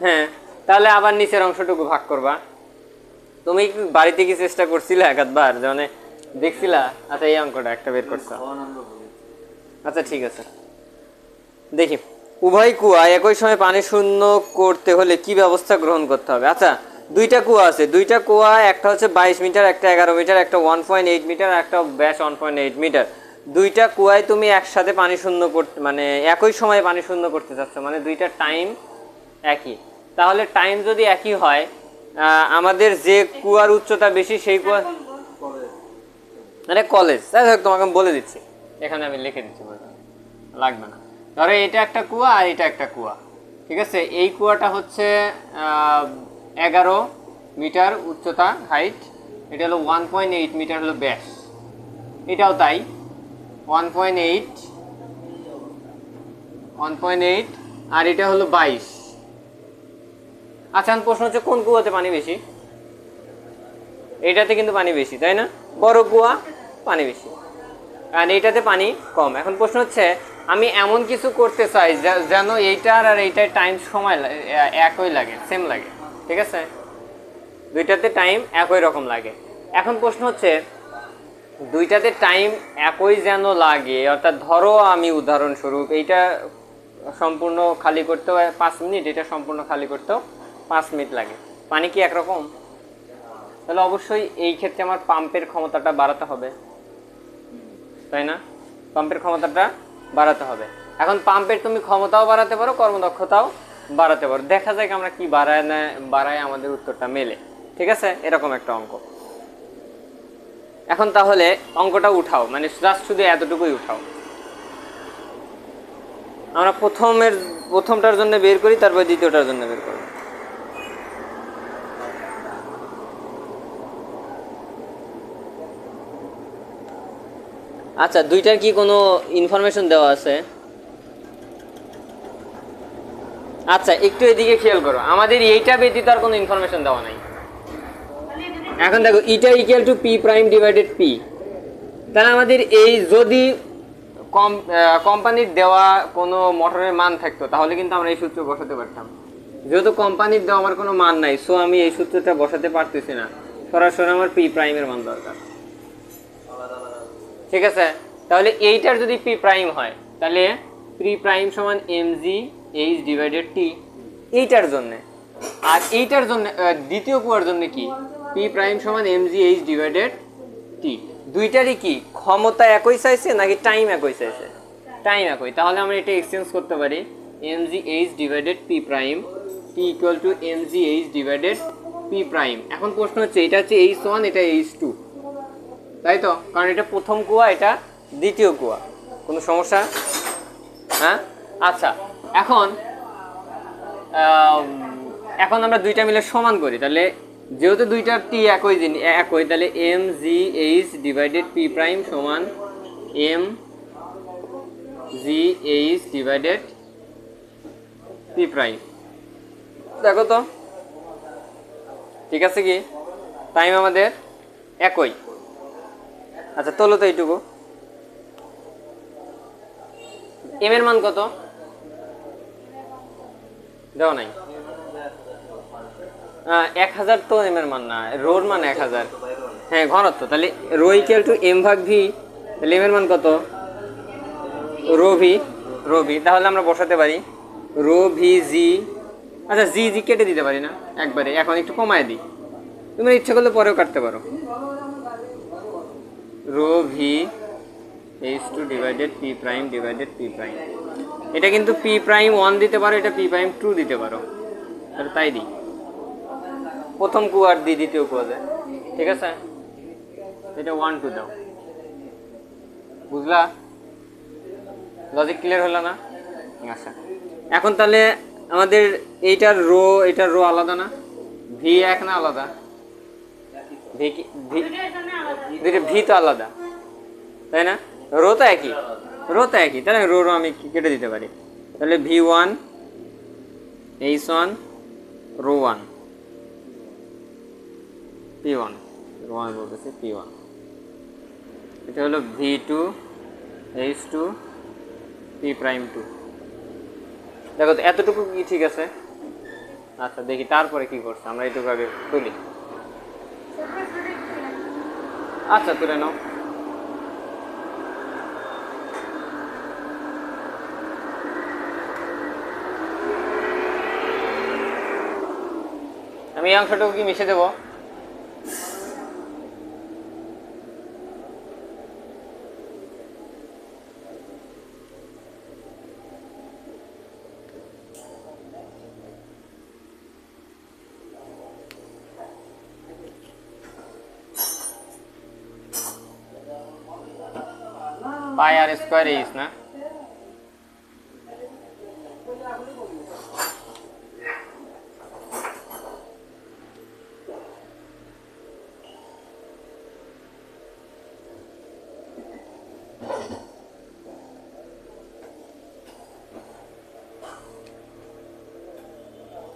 হ্যাঁ, তাহলে আবার নিচের অংশটুকু ভাগ করবা। তুমি কি বাড়িতে কি চেষ্টা করছিলে একবার মানে দেখছিলা? আচ্ছা এই অঙ্কটা একটা বের করছো। আচ্ছা ঠিক আছে, দেখি। উভয় কুয়া একই সময় পানি শূন্য করতে হলে কি ব্যবস্থা গ্রহণ করতে হবে? আচ্ছা, দুইটা কুয়া আছে, দুইটা কুয়া, একটা হচ্ছে 22 মিটার, একটা 11 মিটার, একটা 1.8 মিটার, একটা ব্যাস 1.8 মিটার। দুইটা কুয়ায় তুমি একসাথে পানি শূন্য করতে মানে একই সময়ে পানি শূন্য করতে চাচ্ছ, মানে দুইটা টাইম একই। তাহলে টাইম যদি একই হয়, আমাদের যে কুয়ার উচ্চতা বেশি সেই কুয়া মানে কলেজ, তোমাকে আমি বলে দিচ্ছি, এখানে আমি লিখে দিচ্ছি, লাগবে না। ধরো এটা একটা কুয়া আর এটা একটা কুয়া, ঠিক আছে? এই কুয়াটা হচ্ছে 11 মিটার উচ্চতা হাইট, এটা হলো 1.8 মিটার হলো ব্যাস, এটাও তাই 1.8 1.8, আর এটা হলো 22। আচ্ছা, প্রশ্ন হচ্ছে কোন কুয়াতে পানি বেশি? এটাতে কিন্তু পানি বেশি, তাই না? বড় কুয়া পানি বেশি, আর এইটাতে পানি কম। এখন প্রশ্ন হচ্ছে আমি এমন কিছু করতে চাই যেন এইটার আর এইটার টাইম সময় একই লাগে, সেম লাগে, ঠিক আছে? দুইটাতে টাইম একই রকম লাগে। এখন প্রশ্ন হচ্ছে দুইটাতে টাইম একই যেন লাগে, অর্থাৎ ধরো আমি উদাহরণস্বরূপ এইটা সম্পূর্ণ খালি করতেও 5 মিনিট, এটা সম্পূর্ণ খালি করতেও 5 মিনিট লাগে, পানি কি একরকম? তাহলে অবশ্যই এই ক্ষেত্রে আমার পাম্পের ক্ষমতাটা বাড়াতে হবে, তাই না? পাম্পের ক্ষমতাটা বাড়াতে হবে। এখন পাম্পের তুমি ক্ষমতাও বাড়াতে পারো, কর্মদক্ষতাও বাড়াতে পারো, দেখা যায় আমরা কি বাড়ায় আমাদের উত্তরটা মেলে, ঠিক আছে? এরকম একটা অঙ্ক। এখন তাহলে অঙ্কটা উঠাও, মানে জাস্ট শুধু এতটুকুই উঠাও। আমরা প্রথমটার জন্য বের করি, তারপর দ্বিতীয়টার জন্য বের করব। আচ্ছা, দুইটার কি কোনো ইনফরমেশন দেওয়া আছে? আচ্ছা, একটু এদিকে খেয়াল করো, আমাদের এইটা ব্যতীত আর কোনো ইনফরমেশন দেওয়া নাই। এখন দেখো, ইটা equal to p prime divided P, তাহলে আমাদের এই যদি কোম্পানির দেওয়া কোনো মোটরের মান থাকতো তাহলে কিন্তু আমরা এই সূত্র বসাতে পারতাম। যেহেতু কোম্পানির দেওয়া আমার কোনো মান নাই, সো আমি এই সূত্রটা বসাতে পারতেছি না, সরাসরি আমার পি প্রাইমের মান দরকার, ঠিক আছে? তাহলে এইটার যদি পি প্রাইম হয় তাহলে পি প্রাইম সমান এম জি এইচ ডিভাইডেড টি এইটার জন্য, আর এইটার জন্য দ্বিতীয় কুয়ার জন্য কি পি প্রাইম সমান এম জি এইচ ডিভাইডেড টি। দুইটারই কি ক্ষমতা একই চাইছে নাকি টাইম একই চাইছে? টাইম একই, তাহলে আমরা এটা এক্সচেঞ্জ করতে পারি, m G H divided P prime t equal to m G H divided P prime. এখন প্রশ্ন হচ্ছে এটা হচ্ছে এইচ ওয়ান, এটা এইচ টু, তাই তো? কারণ এটা প্রথম কুয়া, এটা দ্বিতীয় কুয়া, কোনো সমস্যা? হ্যাঁ, আচ্ছা। এখন এখন আমরা দুইটা মিলে সমান করি, তাহলে যেহেতু দুইটার টি একই, তাহলে M G H divided P prime সমান M G H divided P prime. দেখো তো ঠিক আছে কি? টাইম আমাদের একই। আচ্ছা, তোলো তো এইটুকু। এম এর মান কত দেওয়া নাই? 1000 তো এম এর মান না, রোর মান 1000। হ্যাঁ, ঘনত্ব, তাহলে রো ইকুয়াল টু এম ভাগ ভি, তাহলে এম এর মান কত? রো ভি, তাহলে আমরা বসাতে পারি রো ভি জি। আচ্ছা, জি জি কেটে দিতে পারি না একবারে, এখন একটু কমায় দিই, তুমি ইচ্ছা করলে পরেও কাটতে পারো। Rho v h two divided P prime divided P prime, এটা কিন্তু পি প্রাইম 1 দিতে পারো, এটা পি প্রাইম 2 দিতে পারো, তাহলে তাই দিই, প্রথম কুয়ার দিই দ্বিতীয় কুয়াতে, ঠিক আছে? এটা 1 2 দাও, বুঝলা? লজিক ক্লিয়ার হলো না? আচ্ছা, এখন তাহলে আমাদের এটার রো আলাদা না? ভি এক না আলাদা? ভি তো আলাদা, তাই না? রো তো একই, তাহলে রো আমি কেটে দিতে পারি, তাহলে v one h one rho one p one, rho one বলতেছে পি ওয়ান, এটা হলো v two h two p prime two. দেখো তো এতটুকু কি ঠিক আছে? আচ্ছা দেখি তারপরে কি করছে, আমরা এইটুকু আগে তুলি। আচ্ছা তুলে নাও। আমি এই অংশটুকু কি মিশে দেবো? পাই আর স্কোয়ার এইচ না?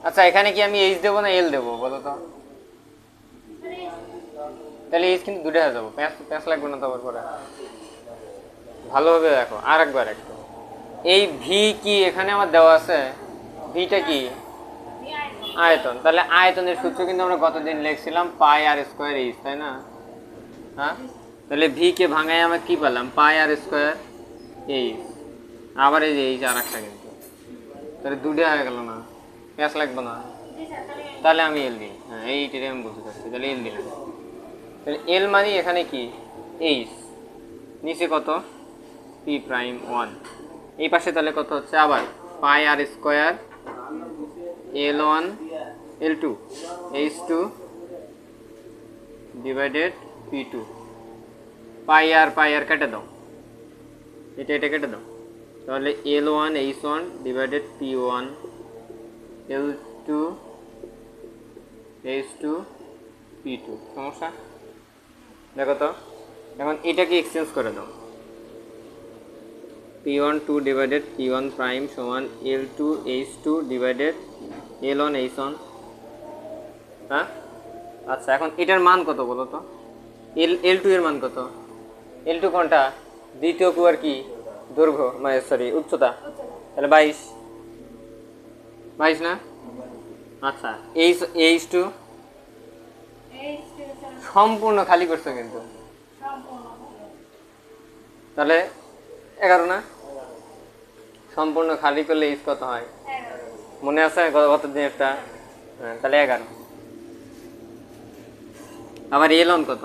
আচ্ছা এখানে কি আমি এইচ দেবো না এল দেবো বলো তো? তাহলে এইচ কিন্তু দুটো হয়ে যাবো, প্যাঁচ লাগবে না তো আবার পরে। ভালোভাবে দেখো আর একবার একটু। এই ভি কি এখানে আমার দেওয়া আছে? ভিটা কি? আয়তন। তাহলে আয়তনের সূত্র কিন্তু আমরা গতদিন লিখছিলাম পাই আর স্কোয়ার এইচ, তাই না? হ্যাঁ, তাহলে ভি কে ভাঙায় আমরা কি পেলাম? পাই আর স্কোয়ার এইচ। আবার এই যে এইচ আর একটা, কিন্তু তাহলে দুটো হয়ে গেল না? প্যাঁচ লাগবে না? তাহলে আমি এল দিই। হ্যাঁ এইটাই আমি বুঝতে পারছি, তাহলে এল দিলাম। তাহলে এল মানে এখানে কি? এইচ। নিচে কত? P prime 1। এই পাশে তাহলে কত হচ্ছে? আবার পাই আর square L1 L2 H2 divided P2। পাই আর কেটে দাও, এটা কেটে দাও। তাহলে L1 H1 divided P1 L2 H2 P2। সমস্যা? দেখো তো এখন এটাকে এক্সচেঞ্জ করে দাও। P1 2 ডিভাইডেড P1 প্রাইম সমান L2 H2 divided L1 H1। হ্যাঁ আচ্ছা এখন এটার মান কত বলো তো? L2 এর মান কত? L2 কোনটা? দ্বিতীয় কুয়ার কি দৈর্ঘ্য, মানে সরি উচ্চতা। তাহলে 22 না? আচ্ছা H2 সম্পূর্ণ খালি করছো কিন্তু, তাহলে 11 না? সম্পূর্ণ খালি করলে এইচ কত হয় মনে আছে গত দিন একটা? হ্যাঁ তাহলে 11। আবার L1 কত?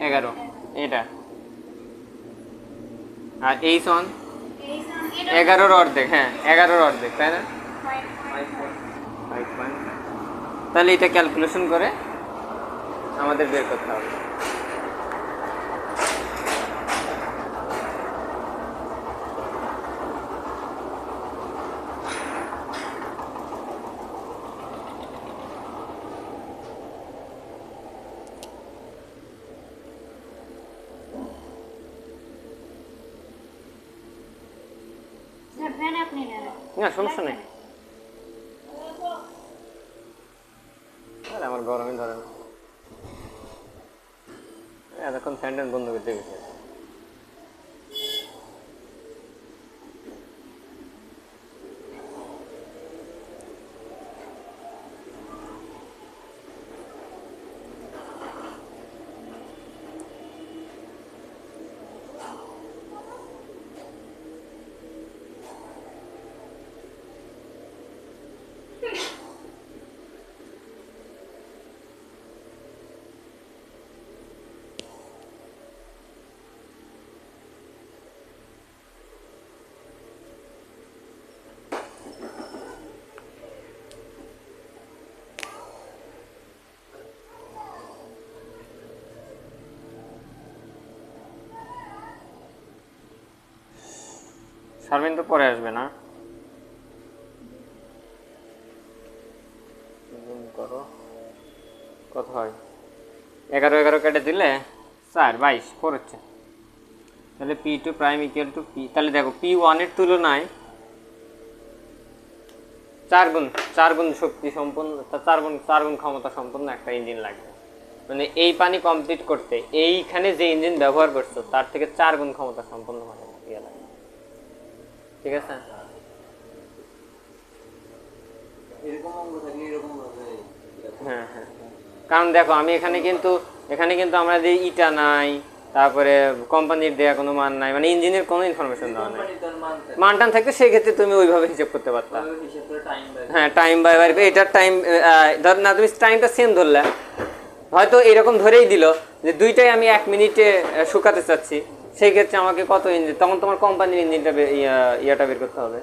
11 এটা। আর H1 11-র অর্ধেক। হ্যাঁ 11-র অর্ধেক, তাই না? 5. তাহলে এটা ক্যালকুলেশন করে আমাদের বের করতে হবে। না সমস্যা নেই, আমার গরমই ধরে না। এতক্ষণ ফ্যান বন্ধ করতে গেছে। শারমিন তো পরে আসবে না? করো কত হয়? 11 কেটে দিলে 4 22 4 হচ্ছে। তাহলে P2 prime equal to P। তাহলে দেখো P1 এর তুলনায় 4 গুণ শক্তি সম্পন্ন, 4 গুণ ক্ষমতা সম্পন্ন একটা ইঞ্জিন লাগবে। মানে এই পানি কমপ্লিট করতে এইখানে যে ইঞ্জিন ব্যবহার করছো তার থেকে 4 গুণ ক্ষমতা সম্পন্ন মানে ইয়ে লাগে। ঠিক আছে? হ্যাঁ হ্যাঁ, কারণ দেখো আমি এখানে কিন্তু আমরা যে ইটা নাই, তারপরে কোম্পানির দেয়া কোনো মান নাই, মানে ইঞ্জিনের কোনো ইনফরমেশন দেওয়া নাই। মানটান থাকতে সেই ক্ষেত্রে তুমি ওইভাবে হিসাব করতে পারতা। হ্যাঁ, টাইম বাই বাই এটার টাইম ধর না, তুমি টাইমটা সেম ধরলে, হয়তো এরকম ধরেই দিল যে দুইটাই আমি 1 মিনিটে শুকাতে চাচ্ছি, সেই ক্ষেত্রে আমাকে কত ইঞ্জিন, তখন তোমার কোম্পানির ইঞ্জিনটা ইয়াটা বের করতে হবে,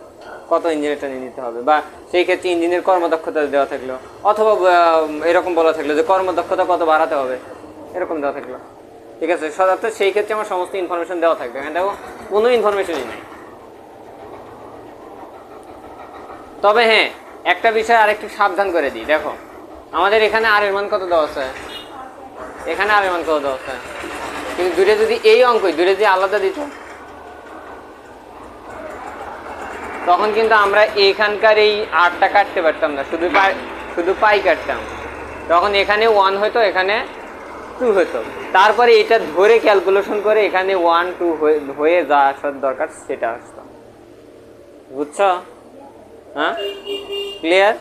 কত ইঞ্জিনেরটা নিয়ে নিতে হবে, বা সেই ক্ষেত্রে ইঞ্জিনের কর্মদক্ষতা দেওয়া থাকলো, অথবা এরকম বলা থাকলো যে কর্মদক্ষতা কত বাড়াতে হবে, এরকম দেওয়া থাকলো। ঠিক আছে, সাধারণত সেই ক্ষেত্রে আমার সমস্ত ইনফরমেশন দেওয়া থাকবে, এখানে দেখো কোনো ইনফরমেশনই নেই। তবে হ্যাঁ, একটা বিষয় আরেকটু সাবধান করে দিই, দেখো আমাদের এখানে আর এর মান কত দেওয়া আছে, এখানে আর এর মান কত দেওয়া আছে, কিন্তু দূরে যদি এই অঙ্কই দূরে যদি আলাদা দিত, তখন কিন্তু আমরা এখানকার এই 8টা কাটতে পারতাম না, শুধু পাই কাটতাম, তখন এখানে 1 হতো, এখানে 2 হতো, তারপরে এটা ধরে ক্যালকুলেশন করে এখানে 1 2 হয়ে যা আসার দরকার সেটা আসতো। বুঝছো? হ্যাঁ, ক্লিয়ার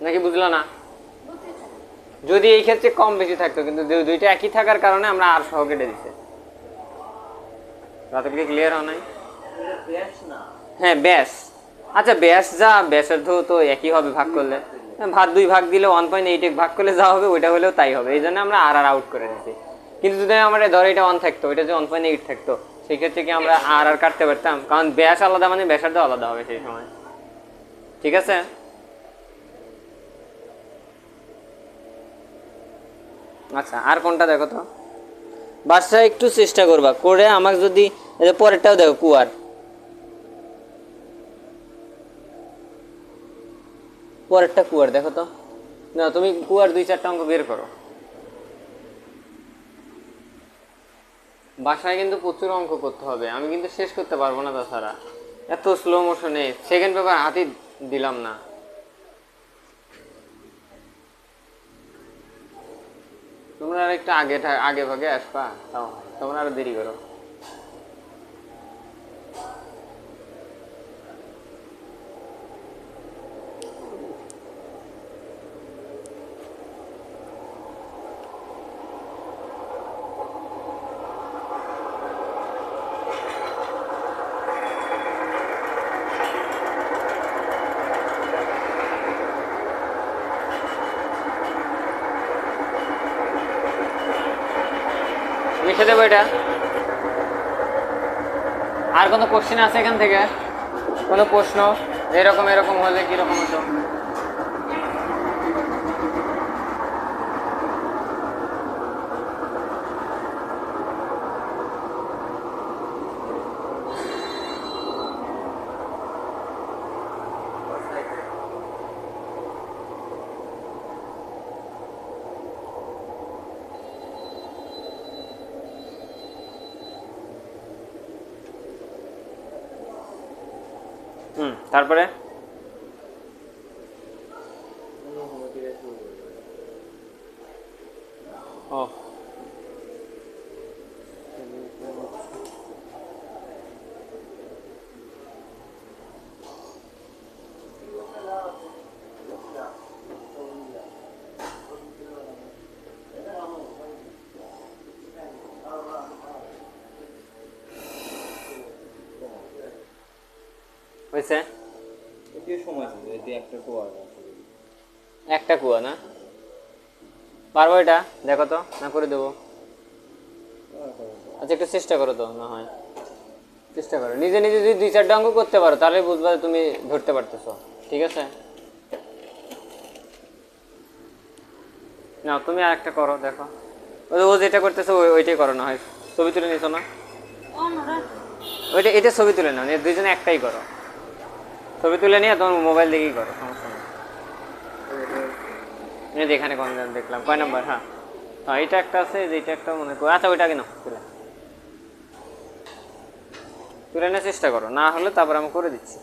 নাকি বুঝলো না? যদি এই ক্ষেত্রে কম বেশি থাকতো, কিন্তু দুইটা একই থাকার কারণে আমরা আর সহ কেটে দিচ্ছি। রাতকে ক্লিয়ার হয় নাই? হ্যাঁ, ব্যাস। আচ্ছা, ব্যাস যা ব্যাসার্ধ তো একই হবে ভাগ করলে, ভাগ 2 ভাগ দিলে 1.8 ভাগ করলে যা হবে ওইটা হলেও তাই হবে, এই জন্য আমরা আর আউট করে দিচ্ছি। কিন্তু যদি আমরা ধর এটা 1 থাকতো, এটা যদি 1.8 থাকতো, সেই ক্ষেত্রে কি আমরা আর কাটতে পারতাম? কারণ ব্যাস আলাদা মানে ব্যাসার্ধ আলাদা হবে সেই সময়। ঠিক আছে, আচ্ছা আর কোনটা দেখো তো, বাসায় একটু চেষ্টা করবা করে আমাকে, যদি পরেরটাও দেখো কুয়ার, পরেরটা কুয়ার দেখো তো, না তুমি কুয়ার 2-4টা অঙ্ক বের করো। বাসায় কিন্তু প্রচুর অঙ্ক করতে হবে, আমি কিন্তু শেষ করতে পারবো না তাছাড়া, এত স্লো মোশনে সেকেন্ড পেপার হাতে দিলাম না। তোমরা আর একটু আগে ভাগে আসবা, তাও তোমরা আরো দেরি করো। লিখে দেবো এটা। আর কোনো কোশ্চেন আছে এখান থেকে? কোনো প্রশ্ন এরকম হলে কিরকম হতো? তারপরে ও হয়েছে, একটা কুয়া না, পারবো এটা? দেখো তো, না করে দেবো? আচ্ছা একটু চেষ্টা করো তো, না হয় চেষ্টা করো, নিজে নিজে যদি 2-4টা অঙ্ক করতে পারো তাহলে বুঝবা তুমি ধরতে পারতেছো। ঠিক আছে, না তুমি আর একটা করো, দেখো ও যেটা করতেছো ওইটাই করো, না হয় ছবি তুলে নিছো না, ওইটা এটা ছবি তুলে নাও, দুইজনে একটাই করো, ছবি তুলে নিয়ে তোমার মোবাইল দেখেই করো, সমস্যা নেই। এখানে কোন দেখলাম, কয় নাম্বার? হ্যাঁ হ্যাঁ, এটা একটা আছে, এইটা একটা মনে করো। আচ্ছা ওইটা কেন তুলে নেওয়ার চেষ্টা করো, না হলে তারপর আমি করে দিচ্ছি।